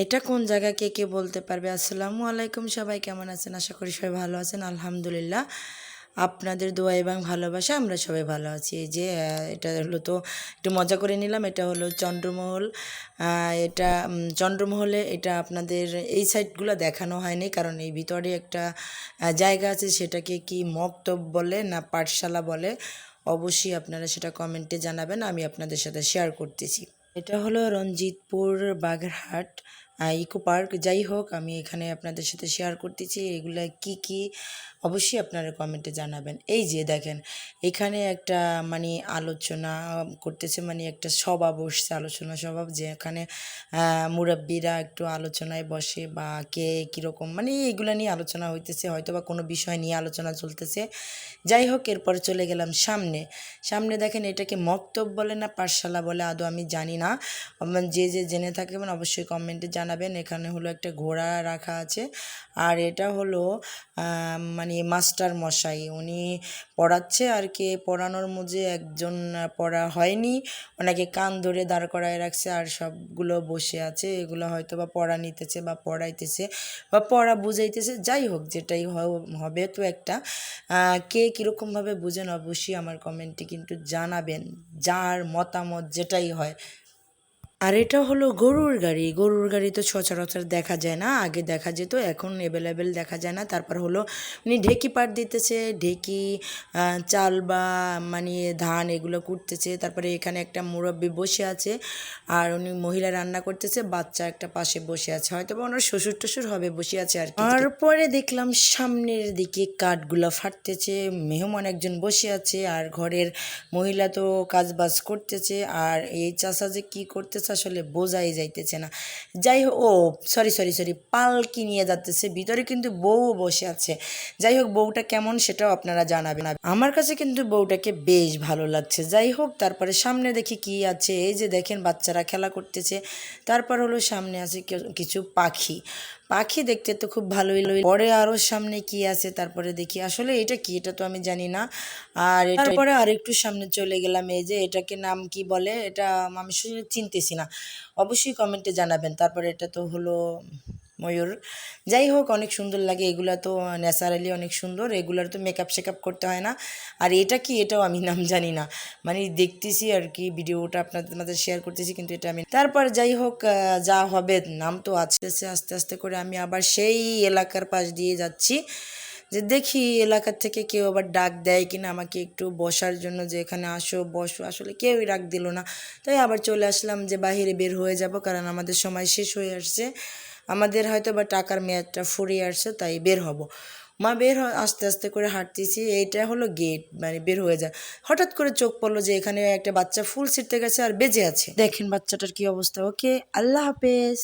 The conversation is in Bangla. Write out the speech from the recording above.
এটা কোন জায়গা কে বলতে পারবে? আসসালামু আলাইকুম, সবাই কেমন আছেন? আশা করি সবাই ভালো আছেন। আলহামদুলিল্লাহ, আপনাদের দোয়া এবং ভালোবাসা আমরা সবাই ভালো আছি। এই যে এটা হলো, তো একটু মজা করে নিলাম। এটা হলো চন্দ্রমহল। এটা চন্দ্রমহলে এটা আপনাদের এই সাইডগুলো দেখানো হয়নি, কারণ এই ভিতরে একটা জায়গা আছে, সেটাকে কি মক্তব বলে না পাঠশালা বলে, অবশ্যই আপনারা সেটা কমেন্টে জানাবেন, আমি আপনাদের সাথে শেয়ার করতেছি। এটা হলো রঞ্জিতপুর বাগেরহাট ইকো পার্ক। যাই হোক, আমি এখানে আপনাদের সাথে শেয়ার করতেছি এগুলা কি কি, অবশ্যই আপনারা কমেন্টে জানাবেন। এই যে দেখেন, এখানে একটা মানে আলোচনা করতেছে, মানে একটা সভা বসছে, আলোচনা সভা, যে এখানে মুরব্বীরা একটু আলোচনায় বসে, বা কে কীরকম, মানে এগুলো নিয়ে আলোচনা হইতেছে, হয়তো বা কোনো বিষয় নিয়ে আলোচনা চলতেছে। যাই হোক, এরপরে চলে গেলাম সামনে। সামনে দেখেন, এটাকে মক্তব বলে না পাঠশালা বলে আদৌ আমি জানি না। যে জেনে থাকবেন অবশ্যই কমেন্টে জানাবেন। এখানে হলো একটা ঘোড়া রাখা আছে, আর এটা হলো মানে মাস্টার মশাই, উনি পড়াচ্ছে আর কি। পড়ানোর মধ্যে একজন পড়া হয়নি, ওনাকে কান ধরে দাঁড় করায় রাখছে, আর সবগুলো বসে আছে। এগুলো হয়তো বা পড়া নিতেছে বা পড়াইতেছে বা পড়া বুঝাইতেছে। যাই হোক, যেটাই হবে, তো একটা কে কীরকমভাবে বুঝেন অবশ্যই আমার কমেন্টে কিন্তু জানাবেন, যার মতামত যেটাই হয়। আর এটা হলো গরুর গাড়ি। গরুর গাড়ি তো সচরাচর দেখা যায় না, আগে দেখা যেত, এখন অ্যাভেলেবেল দেখা যায় না। তারপর হলো উনি ঢেকি পাট দিতেছে, ঢেকি চাল বা মানে ধান এগুলো কুটতেছে। তারপরে এখানে একটা মুরব্বি বসে আছে, আর উনি মহিলা রান্না করতেছে, বাচ্চা একটা পাশে বসে আছে, হয়তো বা ওনার শ্বশুর টশুর হবে, বসে আছে আর কি। তারপরে দেখলাম সামনের দিকে কাঠগুলো ফাটতেছে, মেহমান একজন বসে আছে, আর ঘরের মহিলা তো কাজবাজ করতেছে, আর এই চাষা যে কী করতেছে আসলে বোঝাই যাইতেছে না। যাই হোক, ও সরি, পালকি নিয়ে যাচ্ছে ভিতরে, কিন্তু বউ বসে আছে। যাই হোক, বউটা কেমন সেটাও আপনারা জানাবেন। আমার কাছে কিন্তু বউটাকে বেশ ভালো লাগছে। যাই হোক, তারপরে সামনে দেখি কি আছে। এই যে দেখেন, বাচ্চারা খেলা করতেছে। তারপর হলো সামনে আছে কিছু পাখি। পাখি দেখতে তো খুব ভালোই। পরে আরও সামনে কি আছে, তারপরে দেখি আসলে এটা কি, এটা তো আমি জানি না। আর তারপরে আরেকটু সামনে চলে গেলাম। এই যে এটাকে নাম কি বলে, এটা আমি চিনতেছি না, অবশ্যই কমেন্টে জানাবেন। তারপরে এটা তো হলো ময়ূর। যাই হোক, অনেক সুন্দর লাগে এগুলা, তো ন্যাচারালি অনেক সুন্দর, এগুলার তো মেকআপ শেকআপ করতে হয় না। আর এটা কি, এটাও আমি নাম জানি না, মানে দেখতেছি আর কি, ভিডিওটা আপনাদের মাঝে শেয়ার করতেছি, কিন্তু এটা আমি। তারপর যাই হোক, যা হবে, নাম তো আছে। আস্তে আস্তে করে আমি আবার সেই এলাকার পাশ দিয়ে যাচ্ছি, যে দেখি এলাকার থেকে কেউ আবার ডাক দেয় কিনা আমাকে একটু বসার জন্য, যে এখানে আসো বসো। আসলে কেউই ডাক দিল না, তাই আবার চলে আসলাম যে বাহিরে বের হয়ে যাব, কারণ আমাদের সময় শেষ হয়ে আসছে, আমাদের হয়তো বা টাকার মেয়াদটা ফুরিয়ে আসছে, তাই বের হব। আস্তে আস্তে করে হাঁটতেছি, এইটা হলো গেট, মানে বের হয়ে যায়। হঠাৎ করে চোখ পড়লো যে এখানে একটা বাচ্চা ফুল ছিঁড়তে গেছে আর বেজে আছে। দেখেন বাচ্চাটার কি অবস্থা। ওকে, আল্লাহ হাফেজ।